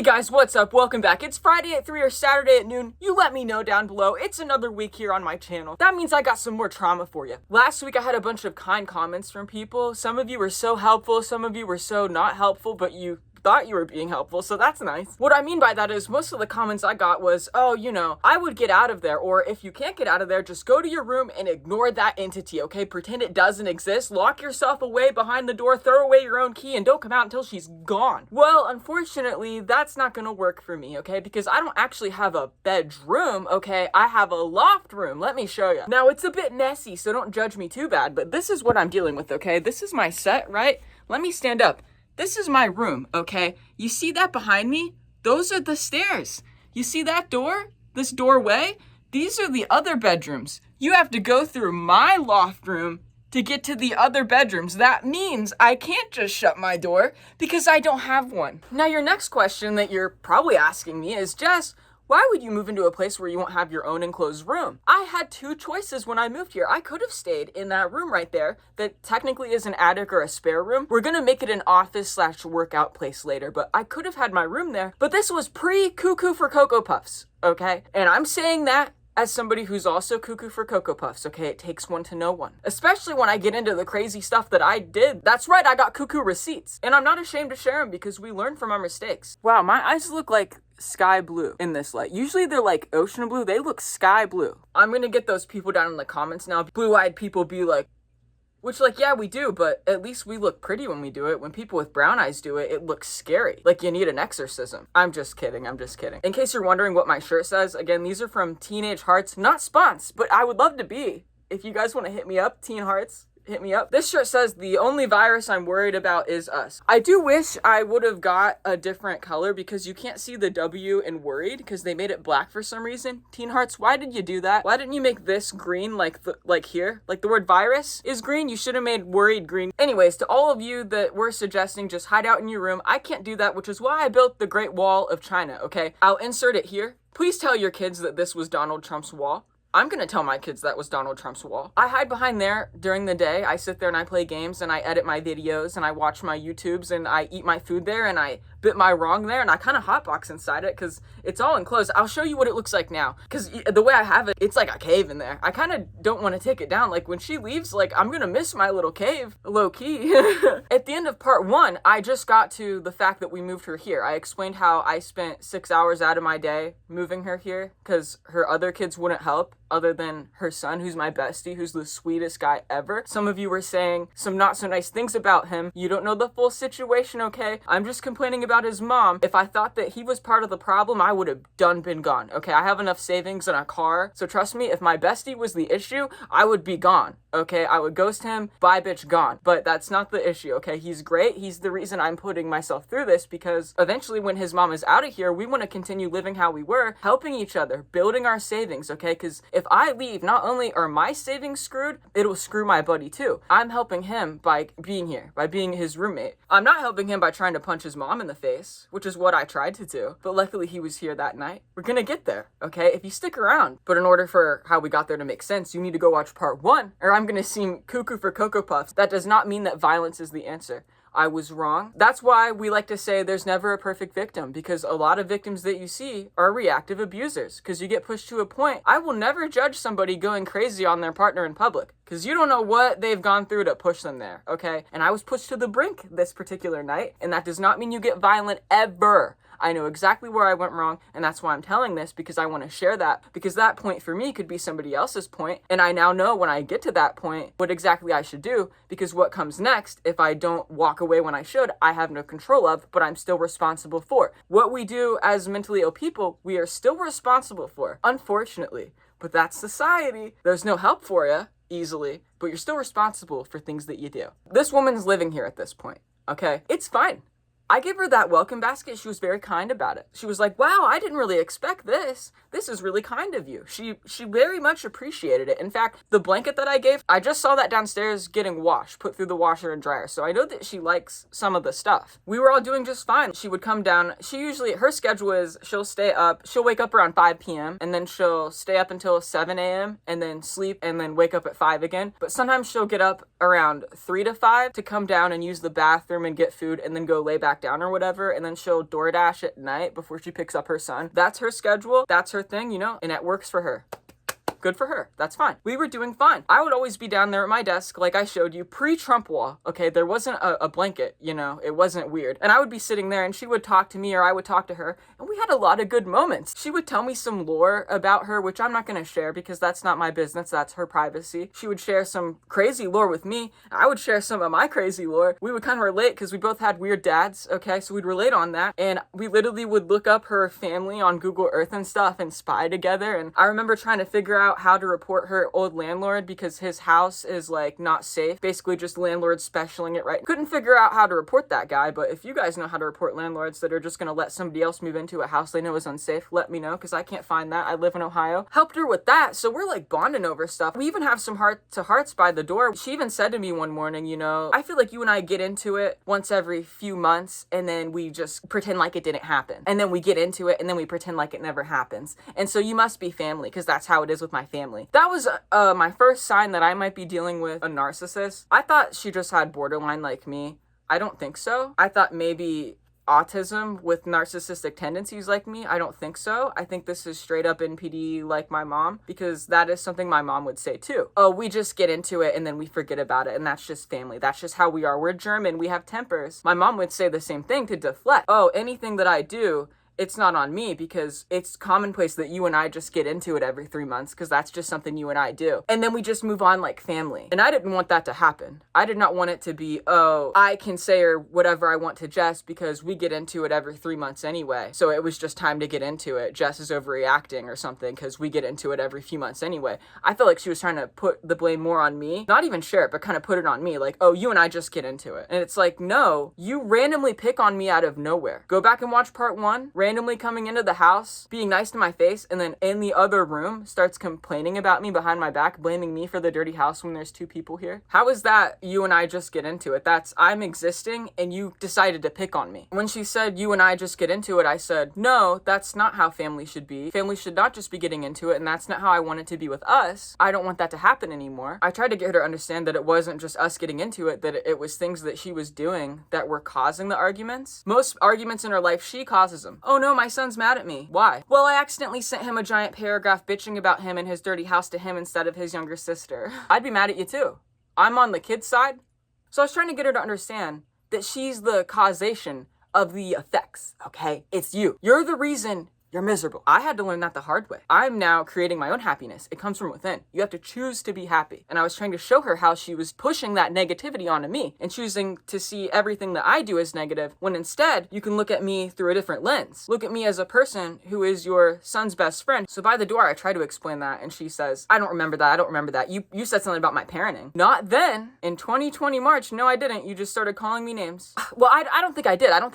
Hey guys, what's up? Welcome back. It's Friday at 3 or Saturday at noon. You let me know down below. It's another week here on my channel. That means I got some more trauma for you. Last week I had a bunch of kind comments from people. Some of you were so helpful, some of you were so not helpful, but you thought you were being helpful, so that's nice. What I mean by that is most of the comments I got was, oh, you know, I would get out of there, or if you can't get out of there, just go to your room and ignore that entity, okay? Pretend it doesn't exist, lock yourself away behind the door, throw away your own key, and don't come out until she's gone. Well, unfortunately, that's not gonna work for me, okay? Because I don't actually have a bedroom, okay? I have a loft room. Let me show you. Now, it's a bit messy, so don't judge me too bad, but this is what I'm dealing with, okay? This is my set, right? Let me stand up. This is my room, okay? You see that behind me? Those are the stairs. You see that door? This doorway? These are the other bedrooms. You have to go through my loft room to get to the other bedrooms. That means I can't just shut my door because I don't have one. Now, your next question that you're probably asking me is, Jess, why would you move into a place where you won't have your own enclosed room? I had two choices when I moved here. I could have stayed in that room right there that technically is an attic or a spare room. We're gonna make it an office/workout place later, but I could have had my room there. But this was pre-cuckoo for Cocoa Puffs, okay? And I'm saying that as somebody who's also cuckoo for Cocoa Puffs, okay? It takes one to know one. Especially when I get into the crazy stuff that I did. That's right, I got cuckoo receipts. And I'm not ashamed to share them because we learn from our mistakes. Wow, my eyes look like sky blue in this light. Usually they're like ocean blue. They look sky blue. I'm gonna get those people down in the comments now. Blue-eyed people be like, which, like, yeah, we do, but at least we look pretty when we do it. When people with brown eyes do it, it looks scary. Like you need an exorcism. I'm just kidding. I'm just kidding. In case you're wondering what my shirt says, again, these are from Teenage Hearts. Not spons, but I would love to be. If you guys want to hit me up, Teen Hearts, hit me up. This shirt says, the only virus I'm worried about is us. I do wish I would have got a different color because you can't see the W in worried because they made it black for some reason. Teen Hearts, why did you do that? Why didn't you make this green like here? Like the word virus is green. You should have made worried green. Anyways, to all of you that were suggesting just hide out in your room, I can't do that, which is why I built the Great Wall of China, okay? I'll insert it here. Please tell your kids that this was Donald Trump's wall. I'm gonna tell my kids that was Donald Trump's wall. I hide behind there during the day. I sit there and I play games and I edit my videos and I watch my YouTubes and I eat my food there and I bit my wrong there and I kind of hotbox inside it because it's all enclosed. I'll show you what it looks like now because the way I have it, it's like a cave in there. I kind of don't want to take it down. Like when she leaves, like I'm gonna miss my little cave, low key. At the end of part 1, I just got to the fact that we moved her here. I explained how I spent 6 hours out of my day moving her here because her other kids wouldn't help other than her son, who's my bestie, who's the sweetest guy ever. Some of you were saying some not so nice things about him. You don't know the full situation, okay? I'm just complaining about his mom. If I thought that he was part of the problem, I would have been gone, okay? I have enough savings in a car, so trust me, if my bestie was the issue, I would be gone, okay? I would ghost him, bye bitch, gone. But that's not the issue, okay? He's great. He's the reason I'm putting myself through this because eventually when his mom is out of here, we want to continue living how we were, helping each other, building our savings, okay? Because if I leave, not only are my savings screwed, it'll screw my buddy too. I'm helping him by being here, by being his roommate. I'm not helping him by trying to punch his mom in the face, which is what I tried to do. But luckily he was here that night. We're gonna get there, okay? If you stick around. But in order for how we got there to make sense, you need to go watch part 1, or I'm gonna seem cuckoo for Cocoa Puffs. That does not mean that violence is the answer. I was wrong. That's why we like to say there's never a perfect victim, because a lot of victims that you see are reactive abusers, because you get pushed to a point. I will never judge somebody going crazy on their partner in public, because you don't know what they've gone through to push them there, okay? And I was pushed to the brink this particular night, and that does not mean you get violent ever. I know exactly where I went wrong, and that's why I'm telling this, because I want to share that, because that point for me could be somebody else's point, and I now know when I get to that point what exactly I should do, because what comes next, if I don't walk away when I should, I have no control of, but I'm still responsible for. What we do as mentally ill people, we are still responsible for, unfortunately. But that's society. There's no help for you, easily, but you're still responsible for things that you do. This woman's living here at this point, okay? It's fine. I gave her that welcome basket. She was very kind about it. She was like, wow, I didn't really expect this. This is really kind of you. She very much appreciated it. In fact, the blanket that I gave, I just saw that downstairs getting washed, put through the washer and dryer. So I know that she likes some of the stuff. We were all doing just fine. She would come down. Her schedule is she'll stay up. She'll wake up around 5 p.m. and then she'll stay up until 7 a.m. and then sleep and then wake up at 5 again. But sometimes she'll get up around 3 to 5 to come down and use the bathroom and get food and then go lay back back down or whatever, and then she'll DoorDash at night before she picks up her son. That's her schedule. That's her thing, you know, and it works for her. Good for her. That's fine. We were doing fine. I would always be down there at my desk, like I showed you, pre-Trump wall. Okay, there wasn't a blanket, you know, it wasn't weird. And I would be sitting there and she would talk to me or I would talk to her, and we had a lot of good moments. She would tell me some lore about her, which I'm not going to share because that's not my business. That's her privacy. She would share some crazy lore with me. I would share some of my crazy lore. We would kind of relate because we both had weird dads, okay? So we'd relate on that. And we literally would look up her family on Google Earth and stuff and spy together. And I remember trying to figure out how to report her old landlord because his house is like not safe. Basically just landlord specialing it right. Couldn't figure out how to report that guy, but if you guys know how to report landlords that are just gonna let somebody else move into a house they know is unsafe, let me know because I can't find that. I live in Ohio. Helped her with that, so we're like bonding over stuff. We even have some heart-to-hearts by the door. She even said to me one morning, you know, I feel like you and I get into it once every few months and then we just pretend like it didn't happen. And then we get into it and then we pretend like it never happens. And so you must be family because that's how it is with my family. That was my first sign that I might be dealing with a narcissist. I thought she just had borderline like me. I don't think so. I thought maybe autism with narcissistic tendencies like me. I don't think so. I think this is straight up NPD like my mom, because that is something my mom would say too. Oh, we just get into it and then we forget about it, and that's just family. That's just how we are. We're German. We have tempers. My mom would say the same thing to deflect. Oh, anything that I do, it's not on me because it's commonplace that you and I just get into it every 3 months because that's just something you and I do. And then we just move on like family. And I didn't want that to happen. I did not want it to be, oh, I can say or whatever I want to Jess because we get into it every 3 months anyway. So it was just time to get into it. Jess is overreacting or something because we get into it every few months anyway. I felt like she was trying to put the blame more on me. Not even share it, but kind of put it on me. Like, oh, you and I just get into it. And it's like, no, you randomly pick on me out of nowhere. Go back and watch part 1. Randomly coming into the house, being nice to my face, and then in the other room starts complaining about me behind my back, blaming me for the dirty house when there's 2 people here. How is that you and I just get into it? That's I'm existing and you decided to pick on me. When she said you and I just get into it, I said, no, that's not how family should be. Family should not just be getting into it, and that's not how I want it to be with us. I don't want that to happen anymore. I tried to get her to understand that it wasn't just us getting into it, that it was things that she was doing that were causing the arguments. Most arguments in her life, she causes them. Oh no, my son's mad at me. Why? Well, I accidentally sent him a giant paragraph bitching about him and his dirty house to him instead of his younger sister. I'd be mad at you too. I'm on the kid's side. So I was trying to get her to understand that she's the causation of the effects, okay? It's you. You're the reason you're miserable. I had to learn that the hard way. I'm now creating my own happiness. It comes from within. You have to choose to be happy. And I was trying to show her how she was pushing that negativity onto me and choosing to see everything that I do as negative, when instead you can look at me through a different lens. Look at me as a person who is your son's best friend. So by the door, I try to explain that, and she says, I don't remember that. I don't remember that. You said something about my parenting. Not then. In 2020 March, no, I didn't. You just started calling me names. Well, I don't think I did. I don't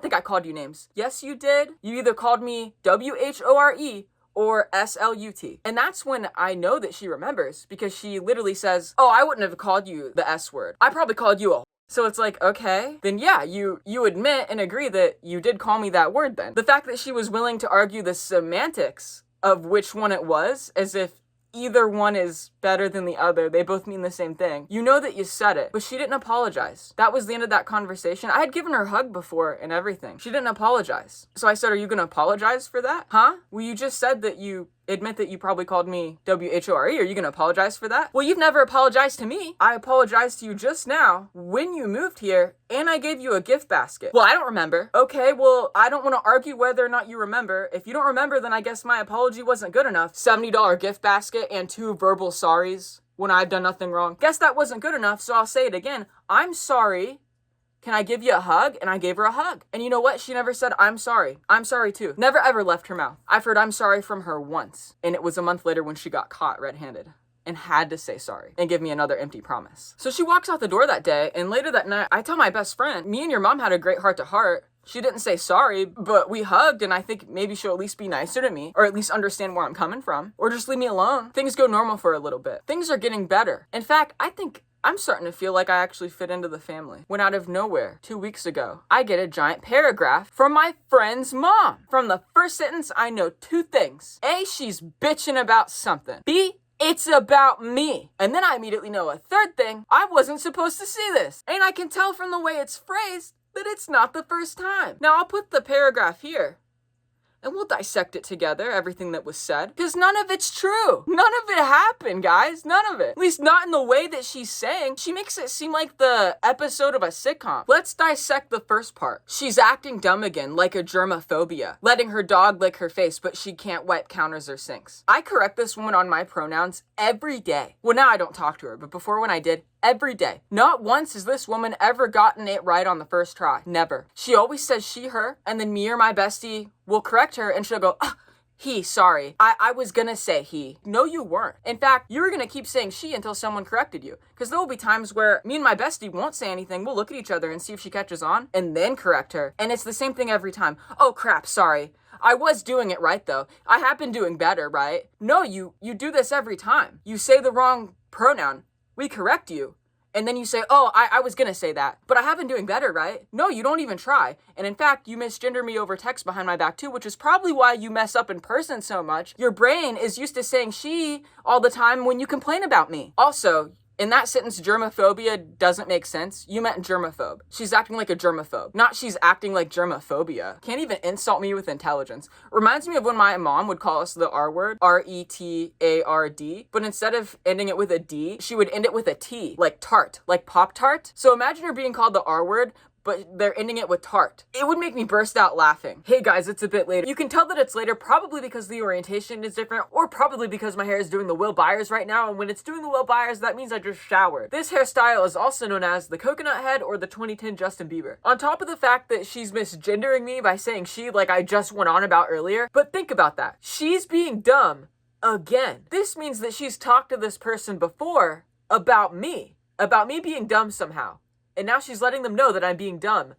think I called you names. Yes, you did. You either called me WHORE or SLUT. And that's when I know that she remembers, because she literally says, oh, I wouldn't have called you the S word. I probably called you a. So it's like, okay, then yeah, you admit and agree that you did call me that word then. The fact that she was willing to argue the semantics of which one it was, as if either one is better than the other. They both mean the same thing. You know that you said it, but she didn't apologize. That was the end of that conversation. I had given her a hug before and everything. She didn't apologize. So I said, are you going to apologize for that? Huh? Well, you just said that you admit that you probably called me WHORE. Are you going to apologize for that? Well, you've never apologized to me. I apologized to you just now when you moved here, and I gave you a gift basket. Well, I don't remember. Okay, well, I don't want to argue whether or not you remember. If you don't remember, then I guess my apology wasn't good enough. $70 gift basket and 2 verbal sorries when I've done nothing wrong. Guess that wasn't good enough, so I'll say it again. I'm sorry. Can I give you a hug? And I gave her a hug. And you know what? She never said, I'm sorry. I'm sorry too. Never ever left her mouth. I've heard I'm sorry from her once. And it was a month later when she got caught red-handed and had to say sorry and give me another empty promise. So she walks out the door that day, and later that night, I tell my best friend, me and your mom had a great heart-to-heart. She didn't say sorry, but we hugged, and I think maybe she'll at least be nicer to me, or at least understand where I'm coming from, or just leave me alone. Things go normal for a little bit. Things are getting better. In fact, I think I'm starting to feel like I actually fit into the family. When out of nowhere, 2 weeks ago, I get a giant paragraph from my friend's mom. From the first sentence, I know 2 things. A, she's bitching about something. B, it's about me. And then I immediately know a third thing. I wasn't supposed to see this. And I can tell from the way it's phrased that it's not the first time. Now I'll put the paragraph here, and we'll dissect it together, everything that was said. Because none of it's true. None of it happened, guys. None of it. At least not in the way that she's saying. She makes it seem like the episode of a sitcom. Let's dissect the first part. She's acting dumb again, like a germophobia. Letting her dog lick her face, but she can't wipe counters or sinks. I correct this woman on my pronouns every day. Well, now I don't talk to her, but before when I did, every day. Not once has this woman ever gotten it right on the first try. Never. She always says she, her, and then me or my bestie will correct her and she'll go, he, sorry. I was gonna say he. No, you weren't. In fact, you were gonna keep saying she until someone corrected you. Because there will be times where me and my bestie won't say anything. We'll look at each other and see if she catches on and then correct her. And it's the same thing every time. Oh crap, sorry. I was doing it right though. I have been doing better, right? No, you do this every time. You say the wrong pronoun. We correct you. And then you say, oh, I was gonna say that, but I have been doing better, right? No, you don't even try. And in fact, you misgender me over text behind my back too, which is probably why you mess up in person so much. Your brain is used to saying she all the time when you complain about me. Also, in that sentence, germophobia doesn't make sense. You meant germaphobe. She's acting like a germaphobe, not she's acting like germophobia. Can't even insult me with intelligence. Reminds me of when my mom would call us the R word, R-E-T-A-R-D, but instead of ending it with a D, she would end it with a T, like tart, like Pop-Tart. So imagine her being called the R word, but they're ending it with tart. It would make me burst out laughing. Hey guys, it's a bit later. You can tell that it's later probably because the orientation is different, or probably because my hair is doing the Will Byers right now, and when it's doing the Will Byers, that means I just showered. This hairstyle is also known as the coconut head or the 2010 Justin Bieber. On top of the fact that she's misgendering me by saying she like I just went on about earlier, but think about that. She's being dumb again. This means that she's talked to this person before about me being dumb somehow. And now she's letting them know that I'm being dumb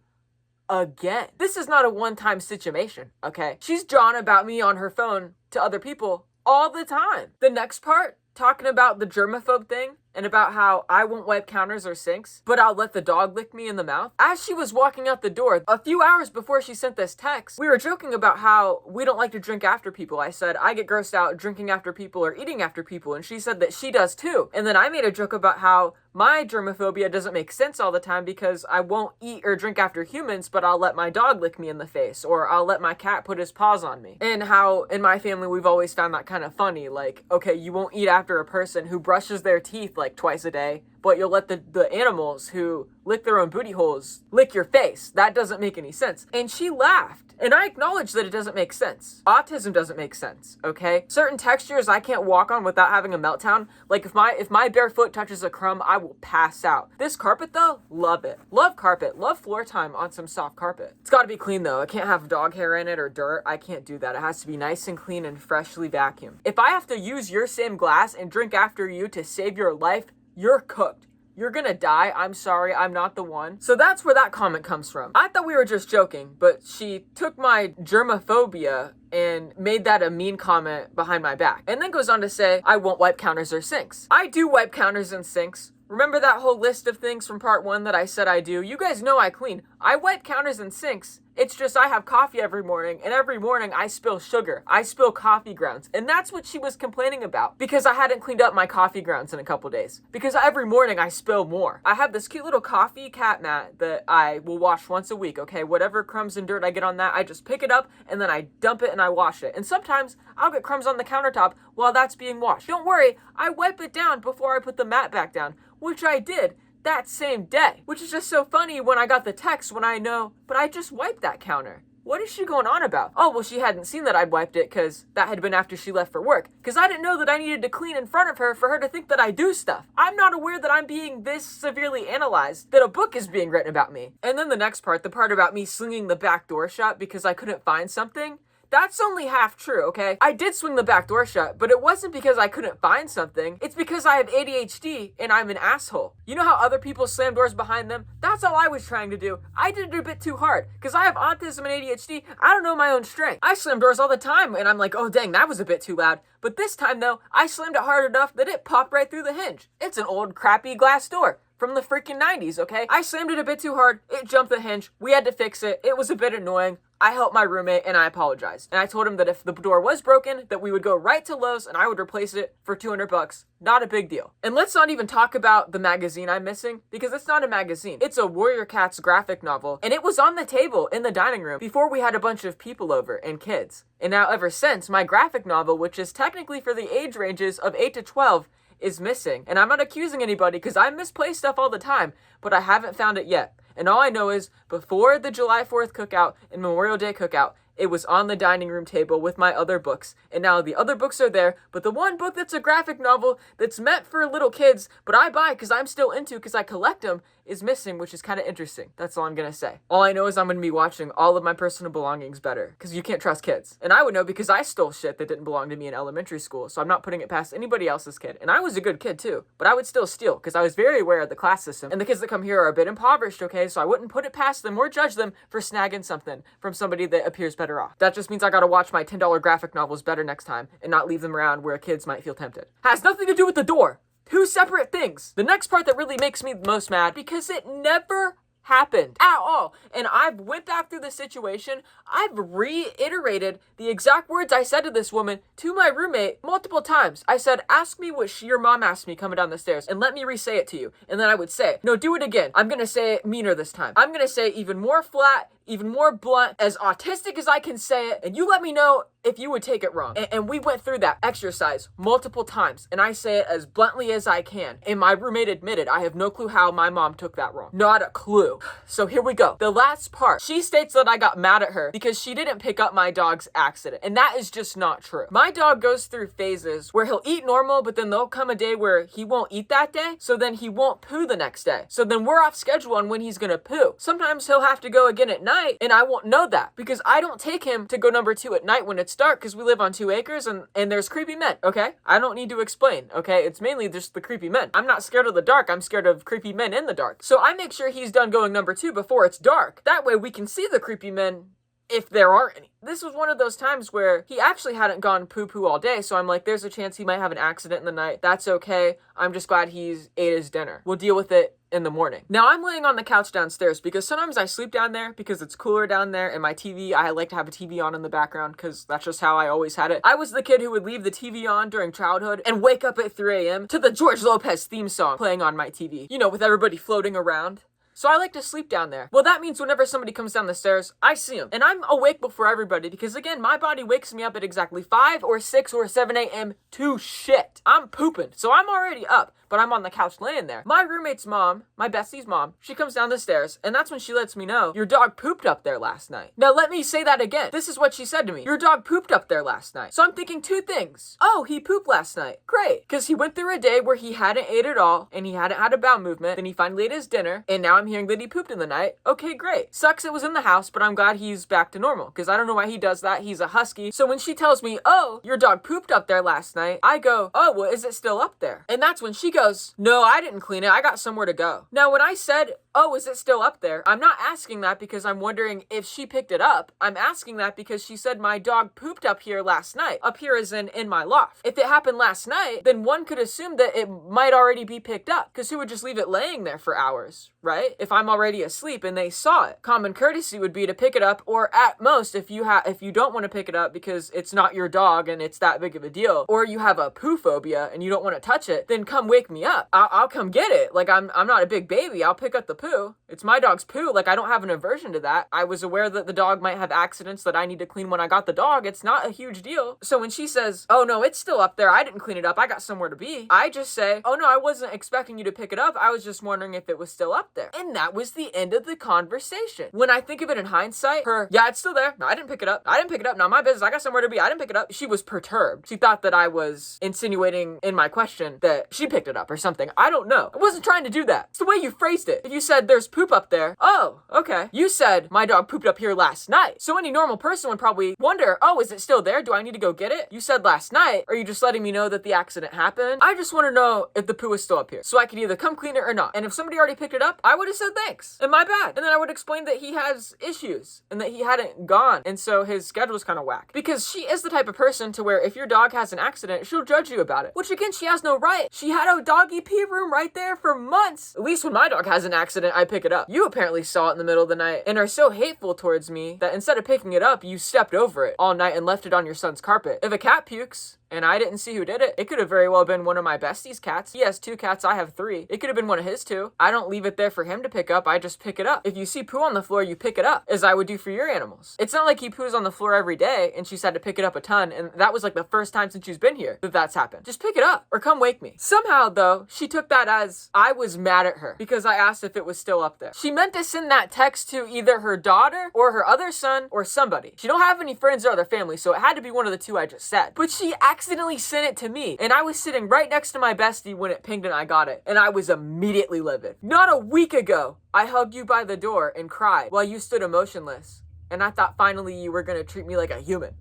again. This is not a one-time situation, okay? She's drawn about me on her phone to other people all the time. The next part, talking about the germaphobe thing and about how I won't wipe counters or sinks, but I'll let the dog lick me in the mouth. As she was walking out the door, a few hours before she sent this text, we were joking about how we don't like to drink after people. I said, I get grossed out drinking after people or eating after people, and she said that she does too. And then I made a joke about how my germophobia doesn't make sense all the time because I won't eat or drink after humans, but I'll let my dog lick me in the face, or I'll let my cat put his paws on me. And how in my family we've always found that kind of funny. Like, okay, you won't eat after a person who brushes their teeth like twice a day, but you'll let the animals who lick their own booty holes lick your face. That doesn't make any sense. And she laughed. And I acknowledge that it doesn't make sense. Autism doesn't make sense, okay? Certain textures I can't walk on without having a meltdown. Like if my bare foot touches a crumb, I will pass out. This carpet though, love it. Love carpet. Love floor time on some soft carpet. It's gotta be clean though. It can't have dog hair in it or dirt. I can't do that. It has to be nice and clean and freshly vacuumed. If I have to use your same glass and drink after you to save your life, you're cooked. You're gonna die. I'm sorry, I'm not the one. So that's where that comment comes from. I thought we were just joking, but she took my germophobia and made that a mean comment behind my back. And then goes on to say, I won't wipe counters or sinks. I do wipe counters and sinks. Remember that whole list of things from part 1 that I said I do? You guys know I clean. I wipe counters and sinks. It's just I have coffee every morning, and every morning I spill sugar. I spill coffee grounds. And that's what she was complaining about, because I hadn't cleaned up my coffee grounds in a couple days. Because every morning I spill more. I have this cute little coffee cat mat that I will wash once a week, okay? Whatever crumbs and dirt I get on that, I just pick it up, and then I dump it and I wash it. And sometimes I'll get crumbs on the countertop while that's being washed. Don't worry, I wipe it down before I put the mat back down, which I did that same day, which is just so funny when I got the text when I know, but I just wiped that counter. What is she going on about? Oh, well, she hadn't seen that I'd wiped it because that had been after she left for work. Because I didn't know that I needed to clean in front of her for her to think that I do stuff. I'm not aware that I'm being this severely analyzed, that a book is being written about me. And then the next part, the part about me slinging the back door shut because I couldn't find something, that's only half true, okay? I did swing the back door shut, but it wasn't because I couldn't find something. It's because I have ADHD and I'm an asshole. You know how other people slam doors behind them? That's all I was trying to do. I did it a bit too hard because I have autism and ADHD. I don't know my own strength. I slam doors all the time and I'm like, oh dang, that was a bit too loud. But this time though, I slammed it hard enough that it popped right through the hinge. It's an old crappy glass door from the freaking 90s, okay? I slammed it a bit too hard. It jumped the hinge. We had to fix it. It was a bit annoying. I helped my roommate and I apologized. And I told him that if the door was broken, that we would go right to Lowe's and I would replace it for $200. not a big deal. And let's not even talk about the magazine I'm missing, because it's not a magazine. It's a Warrior Cats graphic novel, and it was on the table in the dining room before we had a bunch of people over and kids. And now ever since, my graphic novel, which is technically for the age ranges of 8 to 12, is missing. And I'm not accusing anybody because I misplace stuff all the time, but I haven't found it yet. And all I know is before the July 4th cookout and Memorial Day cookout, it was on the dining room table with my other books. And now the other books are there, but the one book that's a graphic novel that's meant for little kids, but I buy because I'm still into because I collect them, is missing, which is kind of interesting. That's all I'm going to say. All I know is I'm going to be watching all of my personal belongings better because you can't trust kids. And I would know because I stole shit that didn't belong to me in elementary school, so I'm not putting it past anybody else's kid. And I was a good kid too, but I would still steal because I was very aware of the class system. And the kids that come here are a bit impoverished, okay? So I wouldn't put it past them or judge them for snagging something from somebody that appears better off. That just means I gotta watch my $10 graphic novels better next time and not leave them around where kids might feel tempted. Has nothing to do with the door. Two separate things. The next part that really makes me the most mad, because it never happened at all. And I've went back through the situation. I've reiterated the exact words I said to this woman to my roommate multiple times. I said, ask me what your mom asked me coming down the stairs and let me re-say it to you. And then I would say, no, do it again. I'm gonna say it meaner this time. I'm gonna say even more flat, even more blunt, as autistic as I can say it, and you let me know if you would take it wrong. And we went through that exercise multiple times, and I say it as bluntly as I can. And my roommate admitted, I have no clue how my mom took that wrong. Not a clue. So here we go. The last part. She states that I got mad at her because she didn't pick up my dog's accident, and that is just not true. My dog goes through phases where he'll eat normal, but then there'll come a day where he won't eat that day, so then he won't poo the next day. So then we're off schedule on when he's gonna poo. Sometimes he'll have to go again at night, and I won't know that because I don't take him to go number 2 at night when it's dark because we live on 2 acres and there's creepy men, okay? I don't need to explain, okay? It's mainly just the creepy men. I'm not scared of the dark. I'm scared of creepy men in the dark. So I make sure he's done going number 2 before it's dark. That way we can see the creepy men if there are any. This was one of those times where he actually hadn't gone poo-poo all day, so I'm like, there's a chance he might have an accident in the night. That's okay. I'm just glad he's ate his dinner. We'll deal with it in the morning. Now I'm laying on the couch downstairs because sometimes I sleep down there because it's cooler down there, and my TV, I like to have a TV on in the background because that's just how I always had it. I was the kid who would leave the TV on during childhood and wake up at 3 a.m. to the George Lopez theme song playing on my TV, you know, with everybody floating around. So I like to sleep down there. Well, that means whenever somebody comes down the stairs, I see them. And I'm awake before everybody because, again, my body wakes me up at exactly 5 or 6 or 7 a.m. to shit. I'm pooping. So I'm already up, but I'm on the couch laying there. My roommate's mom, my bestie's mom, she comes down the stairs, and that's when she lets me know, your dog pooped up there last night. Now, let me say that again. This is what she said to me. Your dog pooped up there last night. So I'm thinking 2 things. Oh, he pooped last night. Great. Because he went through a day where he hadn't ate at all, and he hadn't had a bowel movement, then he finally ate his dinner, and now I'm hearing that he pooped in the night. Okay, great. Sucks it was in the house, but I'm glad he's back to normal, because I don't know why he does that. He's a husky. So when she tells me, oh, your dog pooped up there last night, I go, oh, well, is it still up there? And that's when she goes, no, I didn't clean it. I got somewhere to go. Now, when I said, oh, is it still up there? I'm not asking that because I'm wondering if she picked it up. I'm asking that because she said my dog pooped up here last night. Up here as in my loft. If it happened last night, then one could assume that it might already be picked up because who would just leave it laying there for hours, right? If I'm already asleep and they saw it. Common courtesy would be to pick it up, or at most, if you don't want to pick it up because it's not your dog and it's that big of a deal, or you have a poo phobia and you don't want to touch it, then come wake me up. I'll come get it. Like, I'm not a big baby. I'll pick up the poo. It's my dog's poo. Like, I don't have an aversion to that. I was aware that the dog might have accidents that I need to clean when I got the dog. It's not a huge deal. So when she says, oh no, it's still up there, I didn't clean it up, I got somewhere to be, I just say, oh no, I wasn't expecting you to pick it up. I was just wondering if it was still up there. And that was the end of the conversation. When I think of it in hindsight, yeah, it's still there. No, I didn't pick it up. I didn't pick it up. Not my business. I got somewhere to be. I didn't pick it up. She was perturbed. She thought that I was insinuating in my question that she picked it up or something. I don't know. I wasn't trying to do that. It's the way you phrased it. If you said there's poop up there, oh, okay. You said my dog pooped up here last night. So any normal person would probably wonder, oh, is it still there? Do I need to go get it? You said last night. Are you just letting me know that the accident happened? I just want to know if the poo is still up here so I could either come clean it or not. And if somebody already picked it up, I would have said thanks. And my bad. And then I would explain that he has issues and that he hadn't gone. And so his schedule's kind of whack. Because she is the type of person to where if your dog has an accident, she'll judge you about it. Which again, she has no right. She had a doggy pee room right there for months. At least when my dog has an accident, accident, I pick it up. You apparently saw it in the middle of the night and are so hateful towards me that instead of picking it up, you stepped over it all night and left it on your son's carpet. If a cat pukes, and I didn't see who did it, it could have very well been one of my bestie's cats. He has 2 cats, I have 3. It could have been one of his 2. I don't leave it there for him to pick up, I just pick it up. If you see poo on the floor, you pick it up, as I would do for your animals. It's not like he poos on the floor every day, and she's had to pick it up a ton, and that was like the first time since she's been here that that's happened. Just pick it up, or come wake me. Somehow, though, she took that as I was mad at her, because I asked if it was still up there. She meant to send that text to either her daughter, or her other son, or somebody. She don't have any friends or other family, so it had to be one of the 2 I just said. But she accidentally sent it to me, and I was sitting right next to my bestie when it pinged and I got it, and I was immediately livid. Not a week ago, I hugged you by the door and cried while you stood emotionless, and I thought finally you were gonna treat me like a human.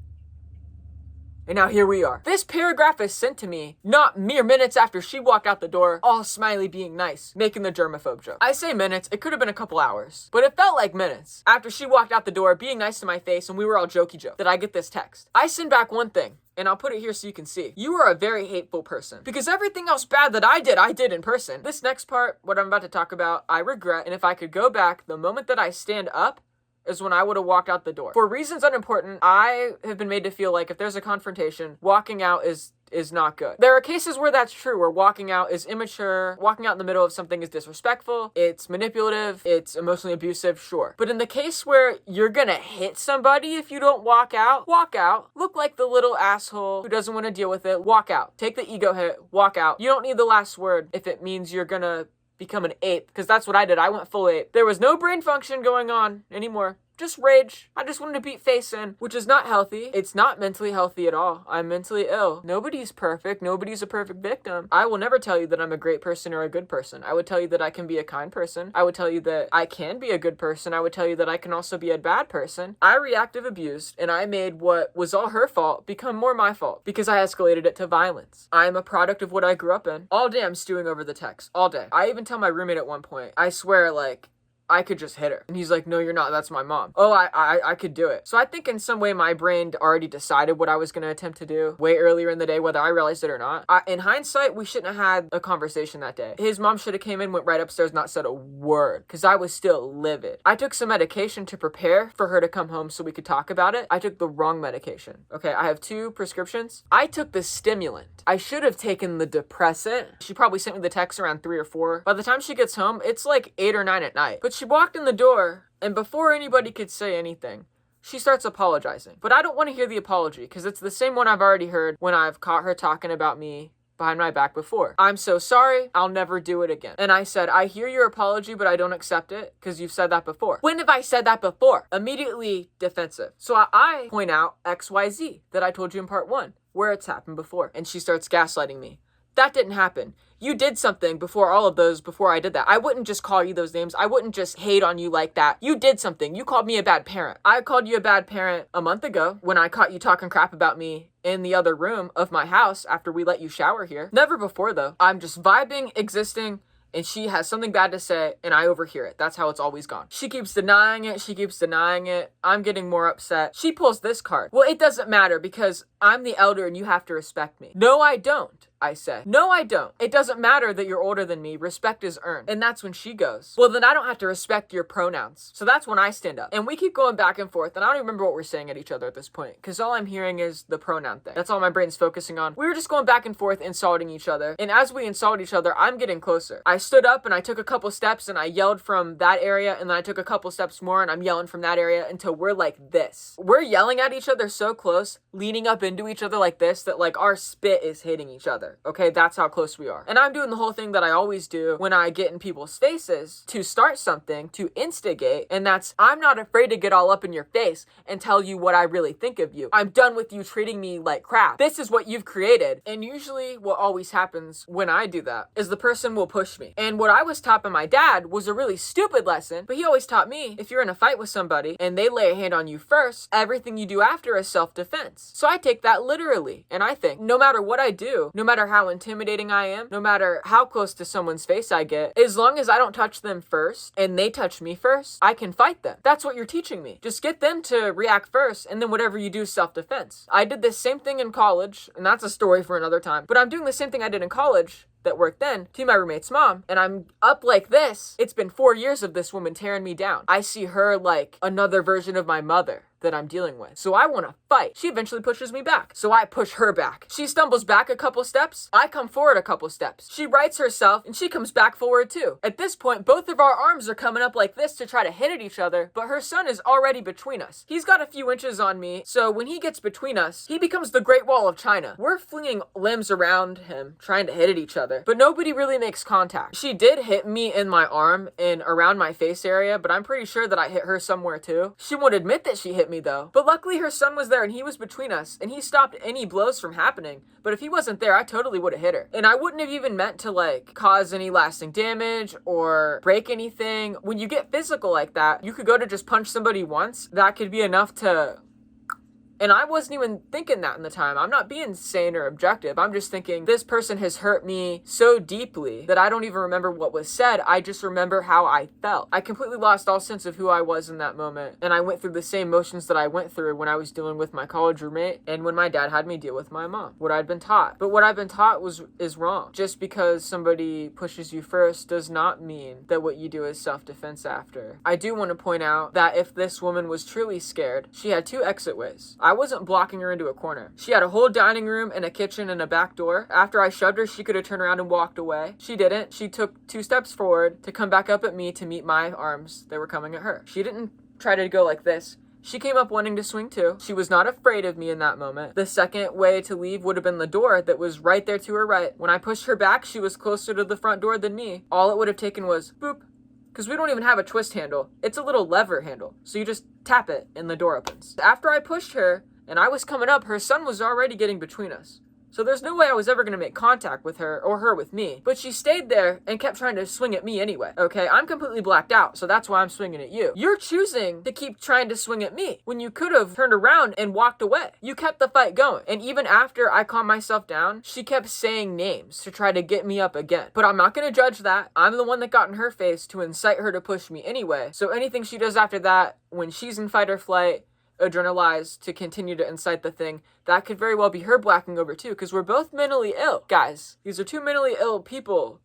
And now here we are. This paragraph is sent to me not mere minutes after she walked out the door, all smiley being nice, making the germaphobe joke. I say minutes, it could have been a couple hours, but it felt like minutes. After she walked out the door, being nice to my face, and we were all jokey joke, that I get this text. I send back one thing, and I'll put it here so you can see. You are a very hateful person. Because everything else bad that I did in person. This next part, what I'm about to talk about, I regret, and if I could go back, the moment that I stand up, is when I would have walked out the door. For reasons unimportant, I have been made to feel like if there's a confrontation, walking out is not good. There are cases where that's true, where walking out is immature, walking out in the middle of something is disrespectful, it's manipulative, it's emotionally abusive, sure. But in the case where you're gonna hit somebody if you don't walk out, look like the little asshole who doesn't want to deal with it, walk out. Take the ego hit, walk out. You don't need the last word if it means you're gonna become an ape, because that's what I did. I went full ape. There was no brain function going on anymore. Just rage. I just wanted to beat face in, which is not healthy. It's not mentally healthy at all. I'm mentally ill. Nobody's perfect. Nobody's a perfect victim. I will never tell you that I'm a great person or a good person. I would tell you that I can be a kind person. I would tell you that I can be a good person. I would tell you that I can also be a bad person. I reactive abused, and I made what was all her fault become more my fault because I escalated it to violence. I am a product of what I grew up in. All day I'm stewing over the text. All day. I even tell my roommate at one point, I swear, like, I could just hit her. And he's like, no, you're not. That's my mom. Oh, I could do it. So I think in some way my brain already decided what I was going to attempt to do way earlier in the day, whether I realized it or not. In hindsight, we shouldn't have had a conversation that day. His mom should have came in, went right upstairs, not said a word, because I was still livid. I took some medication to prepare for her to come home so we could talk about it. I took the wrong medication. Okay, I have 2 prescriptions. I took the stimulant. I should have taken the depressant. She probably sent me the text around 3 or 4. By the time she gets home, it's like 8 or 9 at night. But she walked in the door, and before anybody could say anything, she starts apologizing. But I don't want to hear the apology, because it's the same one I've already heard when I've caught her talking about me behind my back before. I'm so sorry, I'll never do it again. And I said, I hear your apology, but I don't accept it, because you've said that before. When have I said that before? Immediately defensive. So I point out XYZ that I told you in part 1, where it's happened before. And she starts gaslighting me. That didn't happen. You did something before all of those, before I did that. I wouldn't just call you those names. I wouldn't just hate on you like that. You did something. You called me a bad parent. I called you a bad parent a month ago when I caught you talking crap about me in the other room of my house after we let you shower here. Never before, though. I'm just vibing, existing, and she has something bad to say, and I overhear it. That's how it's always gone. She keeps denying it. She keeps denying it. I'm getting more upset. She pulls this card. Well, it doesn't matter because I'm the elder and you have to respect me. No, I don't. I said. No, I don't. It doesn't matter that you're older than me. Respect is earned. And that's when she goes, well, then I don't have to respect your pronouns. So that's when I stand up. And we keep going back and forth. And I don't even remember what we're saying at each other at this point. Because all I'm hearing is the pronoun thing. That's all my brain's focusing on. We were just going back and forth, insulting each other. And as we insulted each other, I'm getting closer. I stood up and I took a couple steps and I yelled from that area. And then I took a couple steps more and I'm yelling from that area until we're like this. We're yelling at each other so close, leaning up into each other like this, that like our spit is hitting each other. Okay, that's how close we are. And I'm doing the whole thing that I always do when I get in people's faces to start something, to instigate, and that's I'm not afraid to get all up in your face and tell you what I really think of you. I'm done with you treating me like crap. This is what you've created. And usually what always happens when I do that is the person will push me. And what I was taught by my dad was a really stupid lesson, but he always taught me if you're in a fight with somebody and they lay a hand on you first, everything you do after is self-defense. So I take that literally. And I think no matter what I do, no matter how intimidating I am, no matter how close to someone's face I get, as long as I don't touch them first and they touch me first, I can fight them. That's what you're teaching me. Just get them to react first, and then whatever you do is self-defense. I did this same thing in college, and that's a story for another time, but I'm doing the same thing I did in college that worked then to my roommate's mom, and I'm up like this. It's been 4 years of this woman tearing me down. I see her like another version of my mother that I'm dealing with. So I want to fight. She eventually pushes me back. So I push her back. She stumbles back a couple steps. I come forward a couple steps. She rights herself and she comes back forward too. At this point, both of our arms are coming up like this to try to hit at each other, but her son is already between us. He's got a few inches on me, so when he gets between us, he becomes the Great Wall of China. We're flinging limbs around him, trying to hit at each other, but nobody really makes contact. She did hit me in my arm and around my face area, but I'm pretty sure that I hit her somewhere too. She won't admit that she hit me though. But luckily her son was there and he was between us and he stopped any blows from happening. But if he wasn't there, I totally would have hit her. And I wouldn't have even meant to like cause any lasting damage or break anything. When you get physical like that, you could go to just punch somebody once. That could be enough to... And I wasn't even thinking that in the time. I'm not being sane or objective. I'm just thinking this person has hurt me so deeply that I don't even remember what was said. I just remember how I felt. I completely lost all sense of who I was in that moment. And I went through the same motions that I went through when I was dealing with my college roommate and when my dad had me deal with my mom. What I'd been taught. But what I've been taught is wrong. Just because somebody pushes you first does not mean that what you do is self-defense after. I do want to point out that if this woman was truly scared, she had 2 exit ways. I wasn't blocking her into a corner. She had a whole dining room and a kitchen and a back door. After I shoved her, she could have turned around and walked away. She didn't. She took 2 steps forward to come back up at me to meet my arms that were coming at her. She didn't try to go like this. She came up wanting to swing too. She was not afraid of me in that moment. The second way to leave would have been the door that was right there to her right. When I pushed her back, she was closer to the front door than me. All it would have taken was boop. Because we don't even have a twist handle. It's a little lever handle. So you just tap it and the door opens. After I pushed her and I was coming up, her son was already getting between us. So there's no way I was ever going to make contact with her or her with me. But she stayed there and kept trying to swing at me anyway. Okay, I'm completely blacked out, so that's why I'm swinging at you. You're choosing to keep trying to swing at me when you could have turned around and walked away. You kept the fight going. And even after I calmed myself down, she kept saying names to try to get me up again. But I'm not going to judge that. I'm the one that got in her face to incite her to push me anyway. So anything she does after that, when she's in fight or flight, adrenalized to continue to incite the thing, that could very well be her blacking over too, because we're both mentally ill. Guys, these are 2 mentally ill people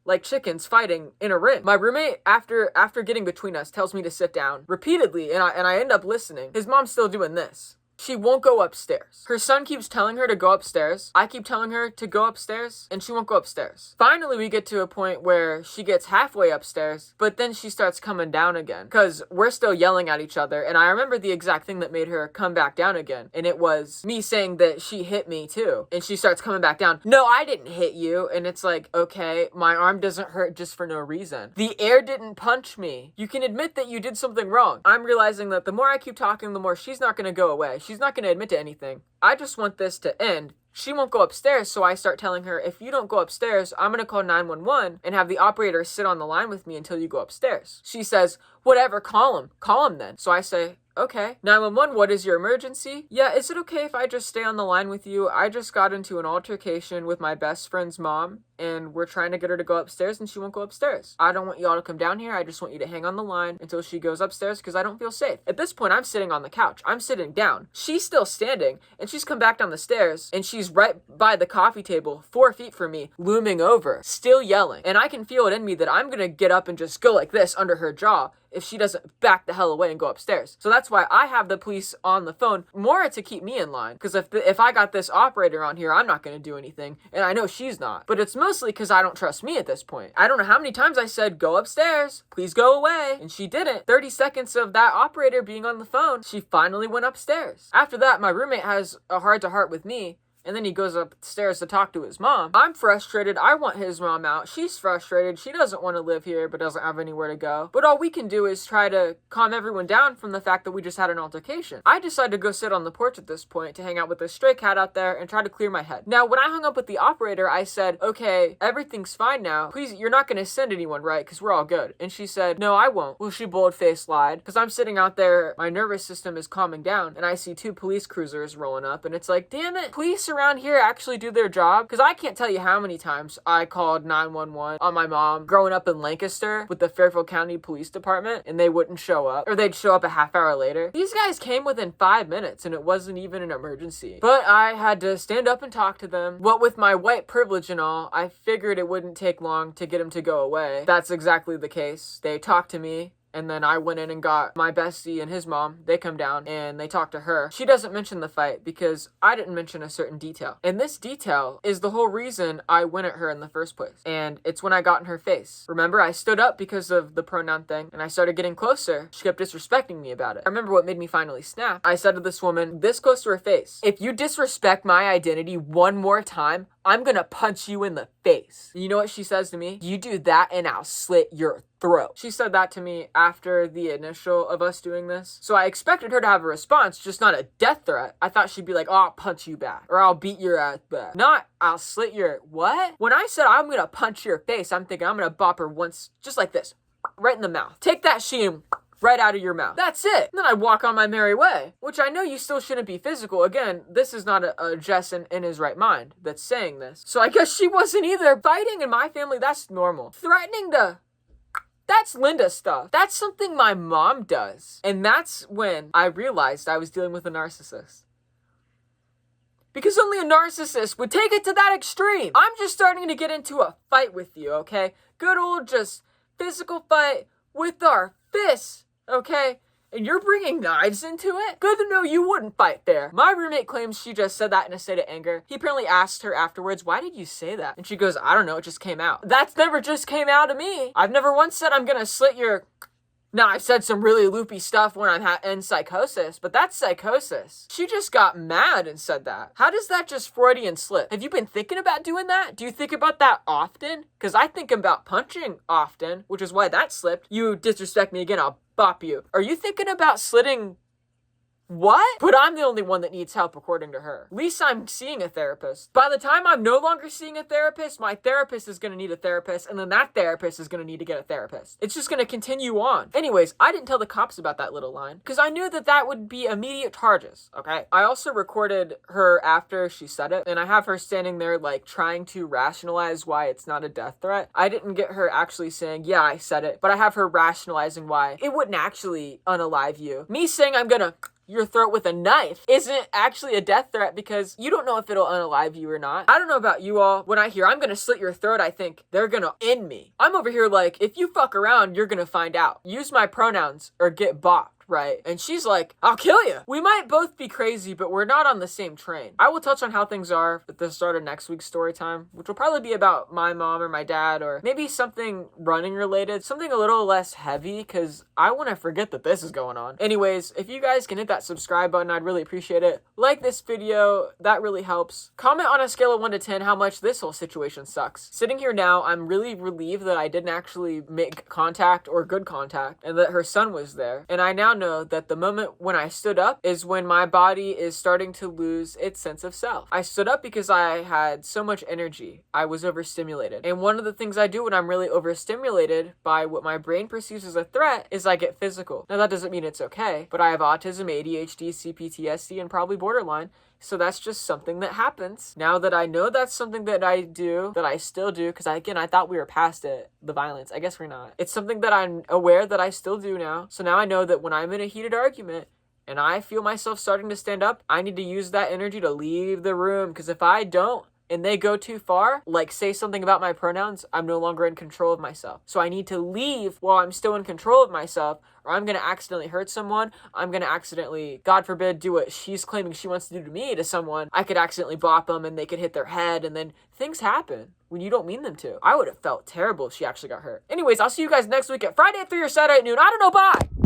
like chickens fighting in a ring. My roommate, after getting between us, tells me to sit down repeatedly, and I end up listening. His mom's still doing this. She won't go upstairs. Her son keeps telling her to go upstairs. I keep telling her to go upstairs, and she won't go upstairs. Finally, we get to a point where she gets halfway upstairs, but then she starts coming down again, because we're still yelling at each other, and I remember the exact thing that made her come back down again, and it was me saying that she hit me too, and she starts coming back down. No, I didn't hit you, and it's like, okay, my arm doesn't hurt just for no reason. The air didn't punch me. You can admit that you did something wrong. I'm realizing that the more I keep talking, the more she's not going to go away. She's not going to admit to anything. I just want this to end. She won't go upstairs, so I start telling her, if you don't go upstairs, I'm going to call 911 and have the operator sit on the line with me until you go upstairs. She says, whatever, call him. Call him then. So I say, okay. 911, what is your emergency? Yeah, is it okay if I just stay on the line with you? I just got into an altercation with my best friend's mom, and we're trying to get her to go upstairs, and she won't go upstairs. I don't want y'all to come down here. I just want you to hang on the line until she goes upstairs, because I don't feel safe. At this point, I'm sitting on the couch. I'm sitting down. She's still standing, and she's come back down the stairs, and she's right by the coffee table, 4 feet from me, looming over, still yelling. And I can feel it in me that I'm gonna get up and just go like this under her jaw if she doesn't back the hell away and go upstairs. So that's why I have the police on the phone, more to keep me in line. Because if I got this operator on here, I'm not going to do anything. And I know she's not. But it's mostly because I don't trust me at this point. I don't know how many times I said, go upstairs, please go away. And she didn't. 30 seconds of that operator being on the phone, she finally went upstairs. After that, my roommate has a heart-to-heart with me. And then he goes upstairs to talk to his mom. I'm frustrated. I want his mom out. She's frustrated. She doesn't want to live here, but doesn't have anywhere to go. But all we can do is try to calm everyone down from the fact that we just had an altercation. I decided to go sit on the porch at this point to hang out with this stray cat out there and try to clear my head. Now, when I hung up with the operator, I said, okay, everything's fine now. Please, you're not going to send anyone, right? Because we're all good. And she said, no, I won't. Well, she bold-faced lied. Because I'm sitting out there, my nervous system is calming down, and I see 2 police cruisers rolling up, and it's like, damn it, police around here actually do their job? Because I can't tell you how many times I called 911 on my mom growing up in Lancaster with the Fairfield County Police Department, and they wouldn't show up, or they'd show up a half hour later. These guys came within 5 minutes, and it wasn't even an emergency. But I had to stand up and talk to them. What with my white privilege and all, I figured it wouldn't take long to get them to go away. That's exactly the case. They talked to me, and then I went in and got my bestie and his mom. They come down and they talk to her. She doesn't mention the fight because I didn't mention a certain detail. And this detail is the whole reason I went at her in the first place. And it's when I got in her face. Remember, I stood up because of the pronoun thing and I started getting closer. She kept disrespecting me about it. I remember what made me finally snap. I said to this woman this close to her face, "If you disrespect my identity one more time, I'm gonna punch you in the face." You know what she says to me? "You do that and I'll slit your throat." She said that to me after the initial of us doing this. So I expected her to have a response, just not a death threat. I thought she'd be like, "Oh, I'll punch you back," or "I'll beat your ass back." Not, "I'll slit your," what? When I said I'm gonna punch your face, I'm thinking I'm gonna bop her once, just like this, right in the mouth. Take that sheen right out of your mouth. That's it. Then I walk on my merry way, which I know you still shouldn't be physical. Again, this is not a Jess in his right mind that's saying this. So I guess she wasn't either. Fighting in my family, that's normal. Threatening to... That's Linda stuff. That's something my mom does. And that's when I realized I was dealing with a narcissist. Because only a narcissist would take it to that extreme. I'm just starting to get into a fight with you, okay? Good old just physical fight with our fists, okay? And you're bringing knives into it? Good to know you wouldn't fight fair. My roommate claims she just said that in a state of anger. He apparently asked her afterwards, "Why did you say that?" And she goes, "I don't know, it just came out." That's never just came out of me. I've never once said I'm gonna slit your... Now, I've said some really loopy stuff when I'm in psychosis, but that's psychosis. She just got mad and said that. How does that just Freudian slip? Have you been thinking about doing that? Do you think about that often? Because I think about punching often, which is why that slipped. You disrespect me again, I'll bop you. Are you thinking about slitting... What? But I'm the only one that needs help according to her. At least I'm seeing a therapist. By the time I'm no longer seeing a therapist, my therapist is gonna need a therapist, and then that therapist is gonna need to get a therapist. It's just gonna continue on. Anyways, I didn't tell the cops about that little line, because I knew that that would be immediate charges, okay? I also recorded her after she said it, and I have her standing there like trying to rationalize why it's not a death threat. I didn't get her actually saying, "Yeah, I said it," but I have her rationalizing why it wouldn't actually unalive you. Me saying I'm gonna your throat with a knife isn't actually a death threat because you don't know if it'll unalive you or not. I don't know about you all. When I hear I'm gonna slit your throat, I think they're gonna end me. I'm over here like, if you fuck around, you're gonna find out. Use my pronouns or get bopped. Right? And she's like, "I'll kill you." We might both be crazy, but we're not on the same train. I will touch on how things are at the start of next week's story time, which will probably be about my mom or my dad, or maybe something running related, something a little less heavy, because I want to forget that this is going on. Anyways, if you guys can hit that subscribe button, I'd really appreciate it. Like this video, that really helps. Comment on a scale of 1 to 10 how much this whole situation sucks. Sitting here now, I'm really relieved that I didn't actually make contact or good contact, and that her son was there. And I now know that the moment when I stood up is when my body is starting to lose its sense of self. I stood up because I had so much energy. I was overstimulated. And one of the things I do when I'm really overstimulated by what my brain perceives as a threat is I get physical. Now that doesn't mean it's okay, but I have autism, ADHD, CPTSD, and probably borderline. So that's just something that happens. Now that I know that's something that I do, that I still do, because I thought we were past it, the violence. I guess we're not. It's something that I'm aware that I still do now. So now I know that when I'm in a heated argument and I feel myself starting to stand up, I need to use that energy to leave the room. Because if I don't, and they go too far, like say something about my pronouns, I'm no longer in control of myself. So I need to leave while I'm still in control of myself, or I'm gonna accidentally hurt someone. I'm gonna accidentally, God forbid, do what she's claiming she wants to do to me to someone. I could accidentally bop them and they could hit their head, and then things happen when you don't mean them to. I would have felt terrible if she actually got hurt. Anyways, I'll see you guys next week at Friday at 3 or Saturday at noon. I don't know, bye!